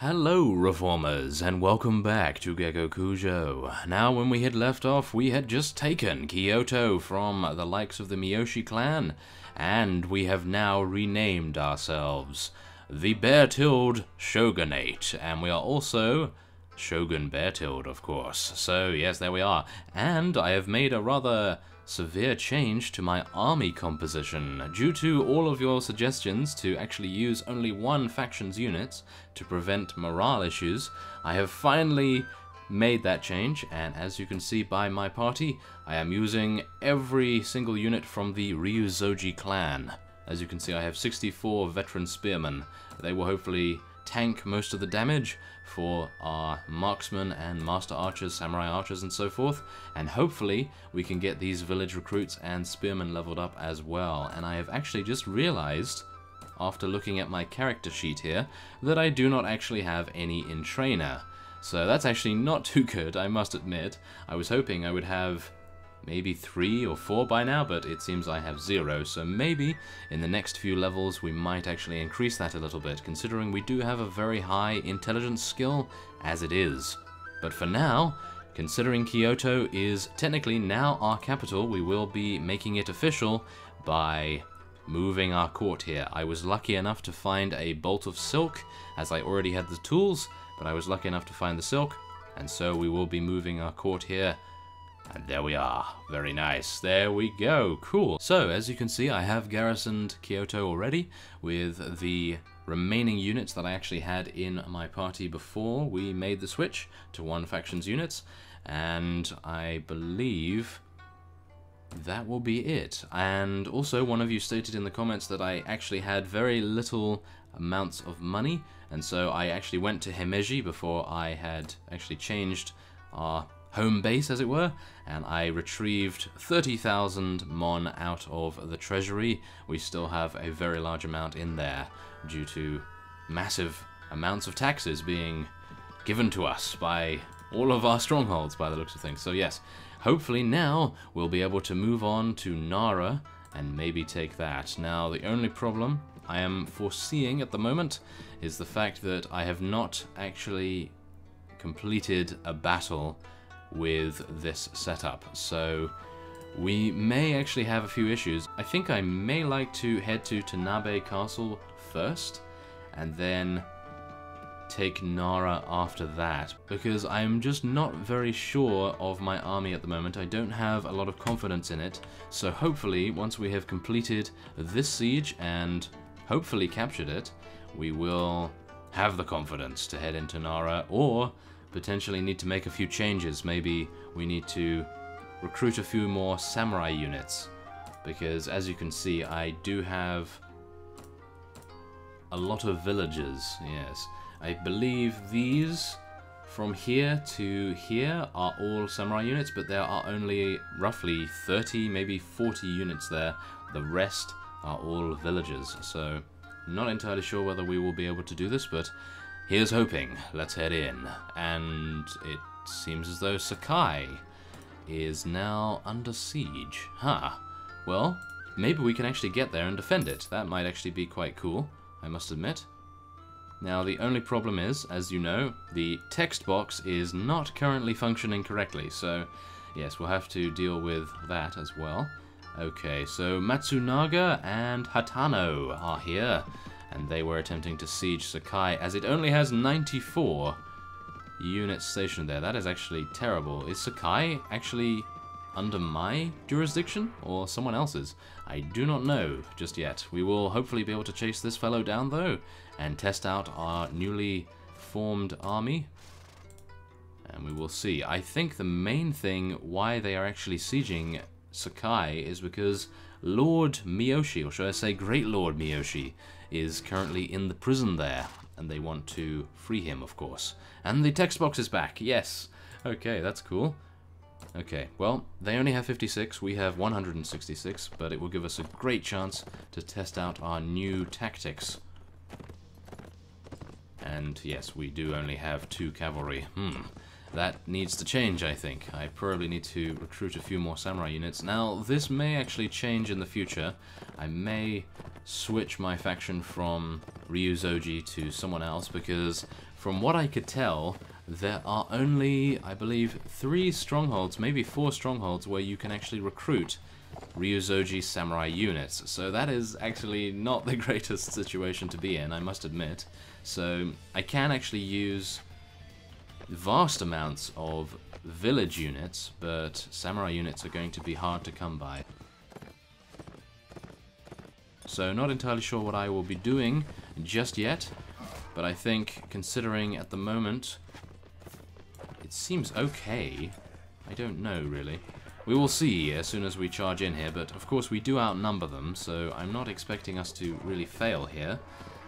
Hello, Reformers, and welcome back to Gekokujo. Now, when we had left off, we had just taken Kyoto from the likes of the Miyoshi clan, and we have now renamed ourselves the Bear-Tilled Shogunate, and we are also Shogun Bear-Tilled, of course. So, yes, there we are. And I have made a rather severe change to my army composition due to all of your suggestions to actually use only one faction's units to prevent morale issues. I have finally made that change, and as you can see by my party, I am using every single unit from the Ryuzoji clan. As you can see, I have 64 veteran spearmen. They will hopefully tank most of the damage for our marksmen and master archers, samurai archers and so forth, and hopefully we can get these village recruits and spearmen leveled up as well. And I have actually just realized, after looking at my character sheet here, that I do not actually have any in trainer. So that's actually not too good, I must admit. I was hoping I would have maybe 3 or 4 by now, but it seems I have 0, so maybe in the next few levels we might actually increase that a little bit, considering we do have a very high intelligence skill as it is. But for now, considering Kyoto is technically now our capital, we will be making it official by moving our court here. I was lucky enough to find a bolt of silk, as I already had the tools, but I was lucky enough to find the silk, and so we will be moving our court here. And there we are. Very nice. There we go. Cool. So, as you can see, I have garrisoned Kyoto already with the remaining units that I actually had in my party before we made the switch to one faction's units. And I believe that will be it. And also, one of you stated in the comments that I actually had very little amounts of money. And so I actually went to Himeji before I had actually changed our home base, as it were, and I retrieved 30,000 mon out of the treasury. We still have a very large amount in there due to massive amounts of taxes being given to us by all of our strongholds by the looks of things. So yes, hopefully now we'll be able to move on to Nara and maybe take that. Now, the only problem I am foreseeing at the moment is the fact that I have not actually completed a battle with this setup, so we may actually have a few issues. I think I may like to head to Tanabe Castle first, and then take Nara after that, because I'm just not very sure of my army at the moment. I don't have a lot of confidence in it, so hopefully once we have completed this siege and hopefully captured it, we will have the confidence to head into Nara, or potentially need to make a few changes. Maybe we need to recruit a few more samurai units, because as you can see, I do have a lot of villagers. Yes, I believe these from here to here are all samurai units, but there are only roughly 30, maybe 40 units there. The rest are all villagers, so not entirely sure whether we will be able to do this, but here's hoping. Let's head in. And it seems as though Sakai is now under siege. Huh. Well, maybe we can actually get there and defend it. That might actually be quite cool, I must admit. Now, the only problem is, as you know, the text box is not currently functioning correctly. So, yes, we'll have to deal with that as well. Okay, so Matsunaga and Hatano are here, and they were attempting to siege Sakai, as it only has 94 units stationed there. That is actually terrible. Is Sakai actually under my jurisdiction, or someone else's? I do not know just yet. We will hopefully be able to chase this fellow down, though, and test out our newly formed army, and we will see. I think the main thing why they are actually sieging Sakai is because Lord Miyoshi, or should I say Great Lord Miyoshi, is currently in the prison there, and they want to free him, of course. And the text box is back, yes! Okay, that's cool. Okay, well, they only have 56, we have 166, but it will give us a great chance to test out our new tactics. And yes, we do only have 2 cavalry. that needs to change, I think. I probably need to recruit a few more samurai units. Now, this may actually change in the future. I may switch my faction from Ryuzoji to someone else, because from what I could tell, there are only, I believe, 3 strongholds, maybe 4 strongholds, where you can actually recruit Ryuzoji samurai units. So that is actually not the greatest situation to be in, I must admit. So I can actually use vast amounts of village units, but samurai units are going to be hard to come by. So not entirely sure what I will be doing just yet, but I think, considering at the moment, it seems okay. I don't know, really. We will see as soon as we charge in here, but of course we do outnumber them, so I'm not expecting us to really fail here.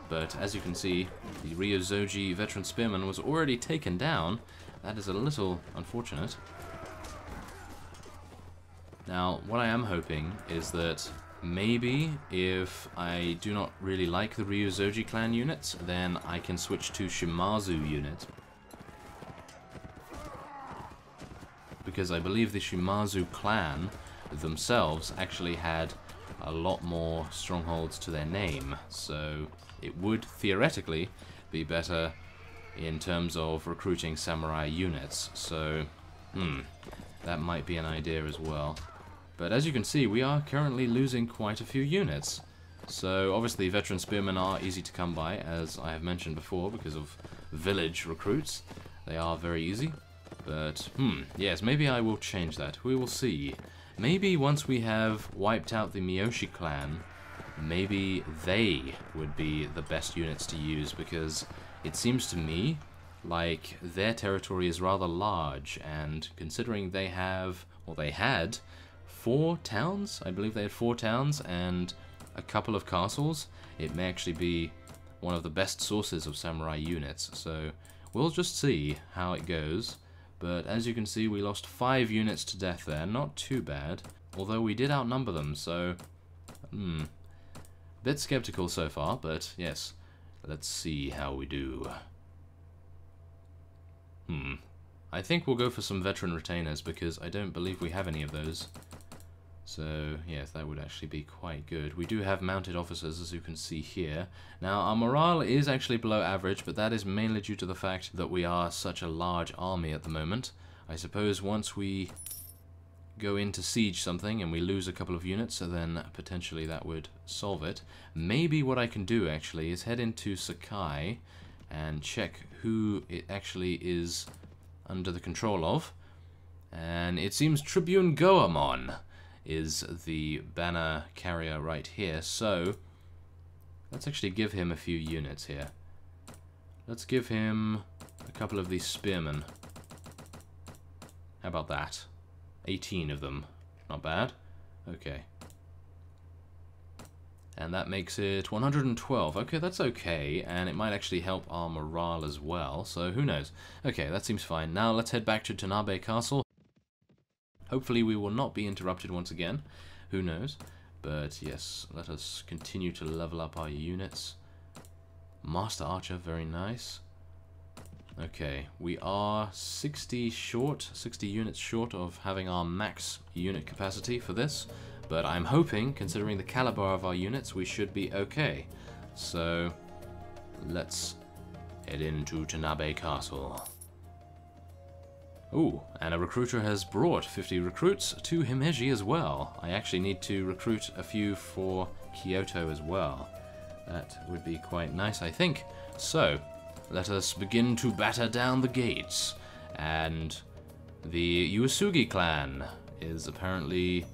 But as you can see, the Ryuzoji veteran spearman was already taken down. That is a little unfortunate. Now, what I am hoping is that maybe if I do not really like the Ryuzoji clan units, then I can switch to Shimazu unit. Because I believe the Shimazu clan themselves actually had a lot more strongholds to their name, so it would theoretically be better in terms of recruiting samurai units. So, that might be an idea as well. But as you can see, we are currently losing quite a few units. So obviously veteran spearmen are easy to come by, as I have mentioned before, because of village recruits. They are very easy. But, yes, maybe I will change that. We will see. Maybe once we have wiped out the Miyoshi clan, maybe they would be the best units to use, because it seems to me like their territory is rather large, and considering they have, or they had, 4 towns, I believe they had 4 towns, and a couple of castles, it may actually be one of the best sources of samurai units. So we'll just see how it goes. But as you can see, we lost 5 units to death there. Not too bad. Although we did outnumber them, so... bit skeptical so far, but yes. Let's see how we do. I think we'll go for some veteran retainers, because I don't believe we have any of those. So, yes, that would actually be quite good. We do have mounted officers, as you can see here. Now, our morale is actually below average, but that is mainly due to the fact that we are such a large army at the moment. I suppose once we go in to siege something and we lose a couple of units, so then potentially that would solve it. Maybe what I can do, actually, is head into Sakai and check who it actually is under the control of. And it seems Tribune Goemon is the banner carrier right here, so let's actually give him a few units here. Let's give him a couple of these spearmen. How about that? 18 of them. Not bad. Okay. And that makes it 112. Okay, that's okay, and it might actually help our morale as well, so who knows. Okay, that seems fine. Now let's head back to Tanabe Castle. Hopefully we will not be interrupted once again. Who knows? But yes, let us continue to level up our units. Master Archer, very nice. Okay, we are 60 units short of having our max unit capacity for this. But I'm hoping, considering the caliber of our units, we should be okay. So, let's head into Tanabe Castle. Ooh, and a recruiter has brought 50 recruits to Himeji as well. I actually need to recruit a few for Kyoto as well. That would be quite nice, I think. So, let us begin to batter down the gates. And the Uesugi clan is apparently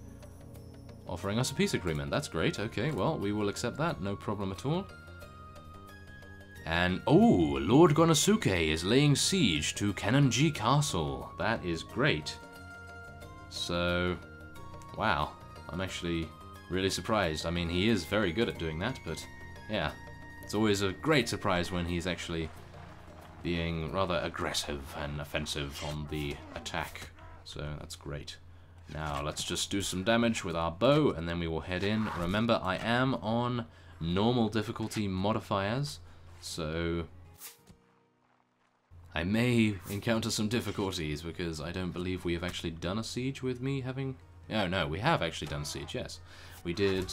offering us a peace agreement. That's great. Okay, well, we will accept that. No problem at all. And, oh, Lord Gonosuke is laying siege to Kenonji Castle. That is great. So, wow. I'm actually really surprised. I mean, he is very good at doing that, but yeah. It's always a great surprise when he's actually being rather aggressive and offensive on the attack. So, that's great. Now, let's just do some damage with our bow, and then we will head in. Remember, I am on normal difficulty modifiers. So, I may encounter some difficulties because I don't believe we have actually done a siege with me having... Oh, no, we have actually done a siege, yes. We did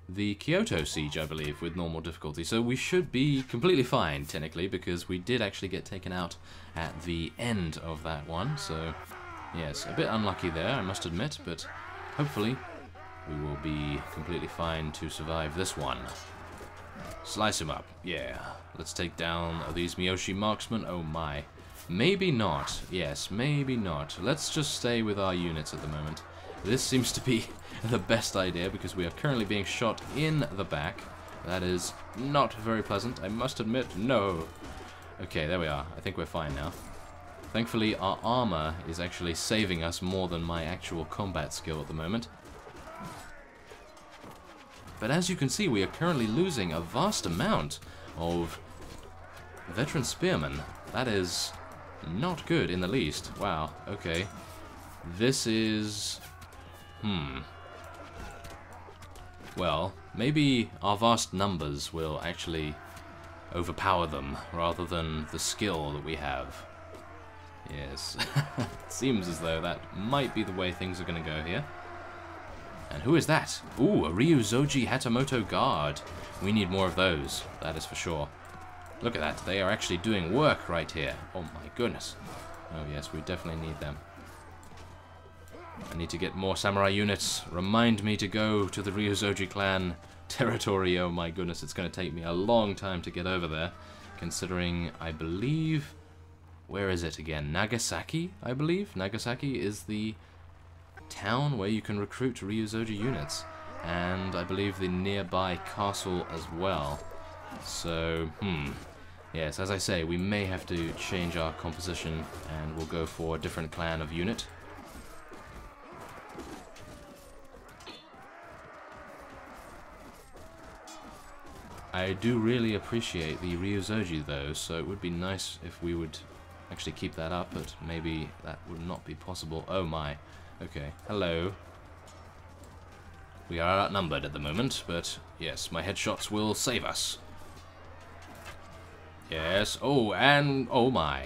the Kyoto siege, I believe, with normal difficulty. So we should be completely fine, technically, because we did actually get taken out at the end of that one. So, yes, a bit unlucky there, I must admit, but hopefully we will be completely fine to survive this one. Slice him up, yeah. Let's take down these Miyoshi marksmen. Oh my. Maybe not. Yes, maybe not. Let's just stay with our units at the moment. This seems to be the best idea because we are currently being shot in the back. That is not very pleasant, I must admit. No. Okay, there we are. I think we're fine now. Thankfully, our armor is actually saving us more than my actual combat skill at the moment. But as you can see, we are currently losing a vast amount of veteran spearmen. That is not good in the least. Wow, okay. This is... Well, maybe our vast numbers will actually overpower them, rather than the skill that we have. Yes, it seems as though that might be the way things are going to go here. And who is that? Ooh, a Ryuzoji Hatamoto guard. We need more of those, that is for sure. Look at that, they are actually doing work right here. Oh my goodness. Oh yes, we definitely need them. I need to get more samurai units. Remind me to go to the Ryuzoji clan territory. Oh my goodness, it's going to take me a long time to get over there. Considering, I believe... Where is it again? Nagasaki, I believe? Nagasaki is the town where you can recruit Ryuzoji units. And I believe the nearby castle as well. So, yes, as I say, we may have to change our composition and we'll go for a different clan of unit. I do really appreciate the Ryuzoji though, so it would be nice if we would actually keep that up, but maybe that would not be possible. Oh my. Okay, hello. We are outnumbered at the moment, but yes, my headshots will save us. Yes, oh, and oh my.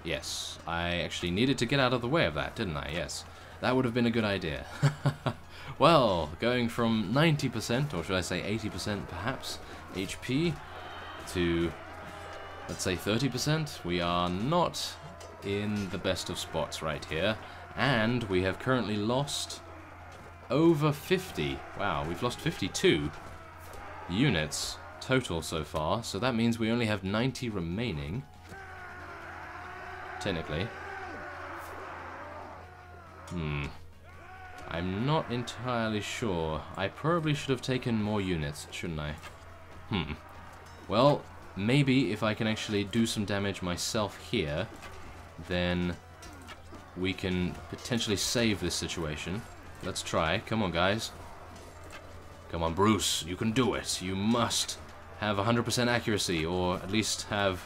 Yes, I actually needed to get out of the way of that, didn't I? Yes, that would have been a good idea. Well, going from 90%, or should I say 80% perhaps, HP to, let's say 30%, we are not in the best of spots right here. And we have currently lost over 50. Wow, we've lost 52 units total so far, so that means we only have 90 remaining. Technically. I'm not entirely sure. I probably should have taken more units, shouldn't I? Well, maybe if I can actually do some damage myself here, then we can potentially save this situation. Let's try. Come on, guys. Come on, Bruce. You can do it. You must have 100% accuracy, or at least have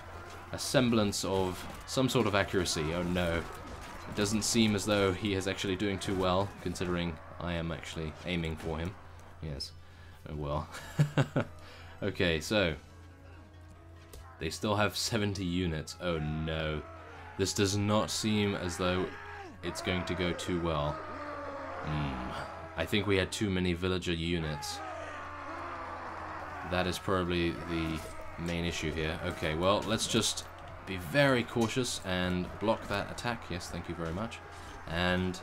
a semblance of some sort of accuracy. Oh no. It doesn't seem as though he is actually doing too well, considering I am actually aiming for him. Yes. Oh well. Okay, so they still have 70 units. Oh no. This does not seem as though it's going to go too well. I think we had too many villager units. That is probably the main issue here. Okay, well, let's just be very cautious and block that attack. Yes, thank you very much. And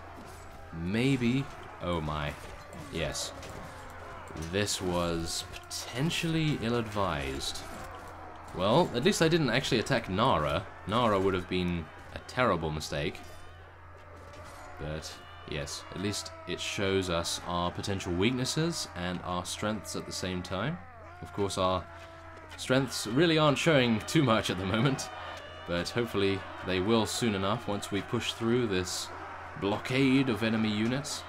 maybe... Oh my. Yes. This was potentially ill-advised. Well, at least I didn't actually attack Nara. Nara would have been a terrible mistake. But, yes, at least it shows us our potential weaknesses and our strengths at the same time. Of course, our strengths really aren't showing too much at the moment, but hopefully they will soon enough once we push through this blockade of enemy units.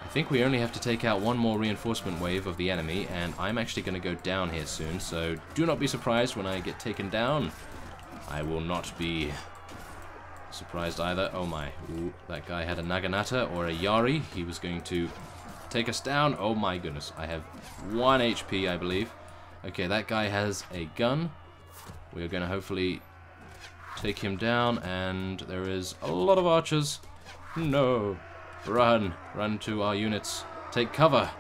I think we only have to take out one more reinforcement wave of the enemy, and I'm actually going to go down here soon, so do not be surprised when I get taken down. I will not be surprised either. Oh my. Ooh, that guy had a Naginata or a Yari. He was going to take us down. Oh my goodness. I have 1 HP, I believe. Okay, that guy has a gun. We're going to hopefully take him down, and there is a lot of archers. No. Run. Run to our units. Take cover.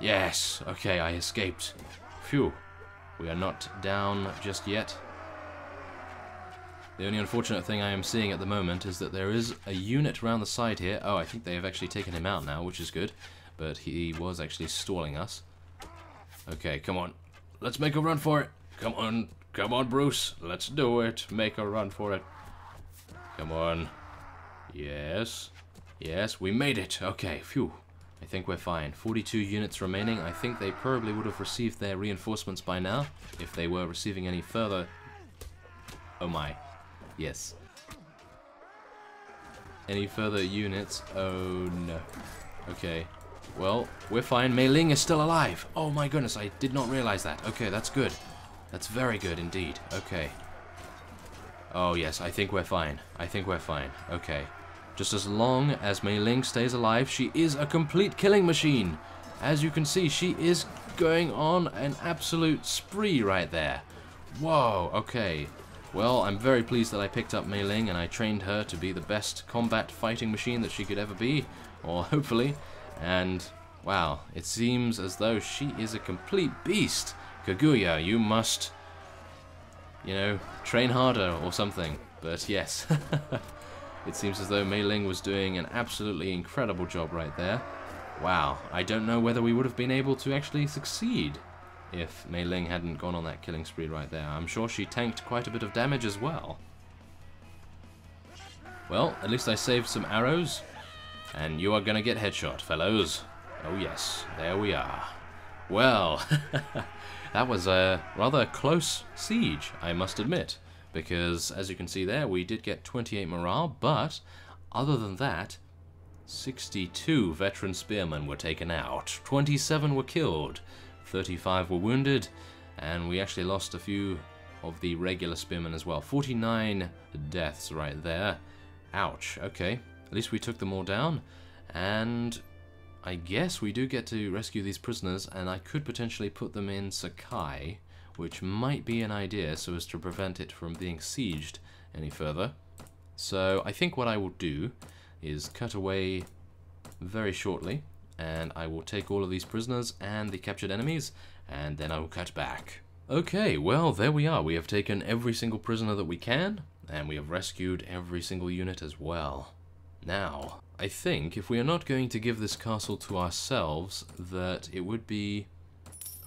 Yes. Okay, I escaped. Phew. We are not down just yet. The only unfortunate thing I am seeing at the moment is that there is a unit around the side here. Oh, I think they have actually taken him out now, which is good. But he was actually stalling us. Okay, come on. Let's make a run for it. Come on. Come on, Bruce. Let's do it. Make a run for it. Come on. Yes. Yes, we made it. Okay, phew. I think we're fine. 42 units remaining. I think they probably would have received their reinforcements by now, if they were receiving any further. Oh my. Yes. Any further units? Oh no. Okay. Well, we're fine. Mei Ling is still alive. Oh my goodness, I did not realize that. Okay, that's good. That's very good indeed. Okay. Oh yes, I think we're fine. I think we're fine. Okay. Just as long as Mei Ling stays alive, she is a complete killing machine. As you can see, she is going on an absolute spree right there. Whoa, okay. Well, I'm very pleased that I picked up Mei Ling and I trained her to be the best combat fighting machine that she could ever be, or hopefully. And, wow, it seems as though she is a complete beast. Kaguya, you must, you know, train harder or something. But yes, it seems as though Mei Ling was doing an absolutely incredible job right there. Wow, I don't know whether we would have been able to actually succeed if Mei Ling hadn't gone on that killing spree right there. I'm sure she tanked quite a bit of damage as well. Well, at least I saved some arrows. And you are gonna get headshot, fellows. Oh yes, there we are. Well, that was a rather close siege, I must admit. Because, as you can see there, we did get 28 morale, but other than that, 62 veteran spearmen were taken out, 27 were killed, 35 were wounded, and we actually lost a few of the regular spearmen as well. 49 deaths right there. Ouch, okay. At least we took them all down, and I guess we do get to rescue these prisoners, and I could potentially put them in Sakai, which might be an idea so as to prevent it from being sieged any further. So I think what I will do is cut away very shortly, and I will take all of these prisoners and the captured enemies, and then I will cut back. Okay, well, there we are. We have taken every single prisoner that we can, and we have rescued every single unit as well. Now, I think if we are not going to give this castle to ourselves, that it would be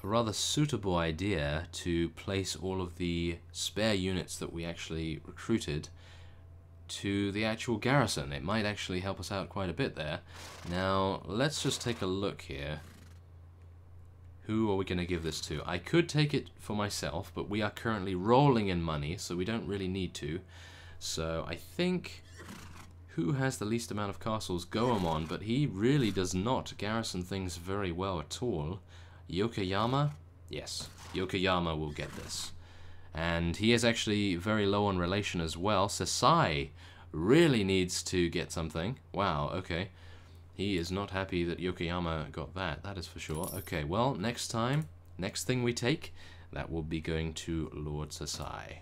a rather suitable idea to place all of the spare units that we actually recruited to the actual garrison. It might actually help us out quite a bit there. Now, let's just take a look here. Who are we going to give this to? I could take it for myself, but we are currently rolling in money, so we don't really need to. So I think, who has the least amount of castles? Goemon, but he really does not garrison things very well at all. Yokoyama? Yes, Yokoyama will get this. And he is actually very low on relation as well. Sakai really needs to get something. Wow, okay. He is not happy that Yokoyama got that, that is for sure. Okay, well, next time, next thing we take, that will be going to Lord Sakai.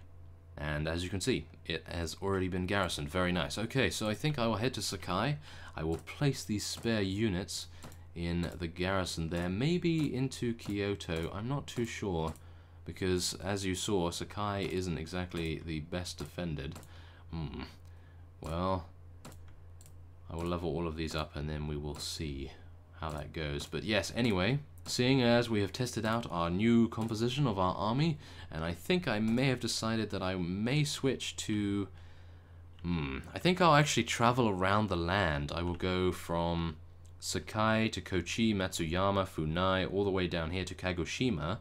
And as you can see, it has already been garrisoned. Very nice. Okay, so I think I will head to Sakai. I will place these spare units in the garrison there, maybe into Kyoto. I'm not too sure, because as you saw, Sakai isn't exactly the best defended. Well, I will level all of these up and then we will see how that goes. But yes, anyway, seeing as we have tested out our new composition of our army, and I think I may have decided that I may switch to... I think I'll actually travel around the land. I will go from Sakai to Kochi, Matsuyama, Funai, all the way down here to Kagoshima,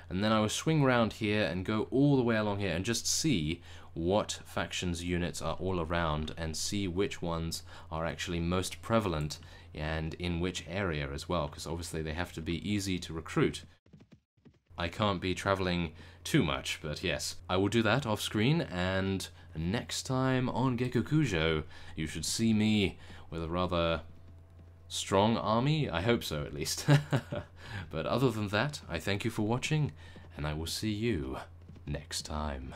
and then I will swing around here and go all the way along here and just see what factions units are all around and see which ones are actually most prevalent and in which area as well, because obviously they have to be easy to recruit. I can't be traveling too much, but yes, I will do that off screen, and next time on Gekokujo you should see me with a rather strong army. I hope so, at least. But other than that, I thank you for watching, and I will see you next time.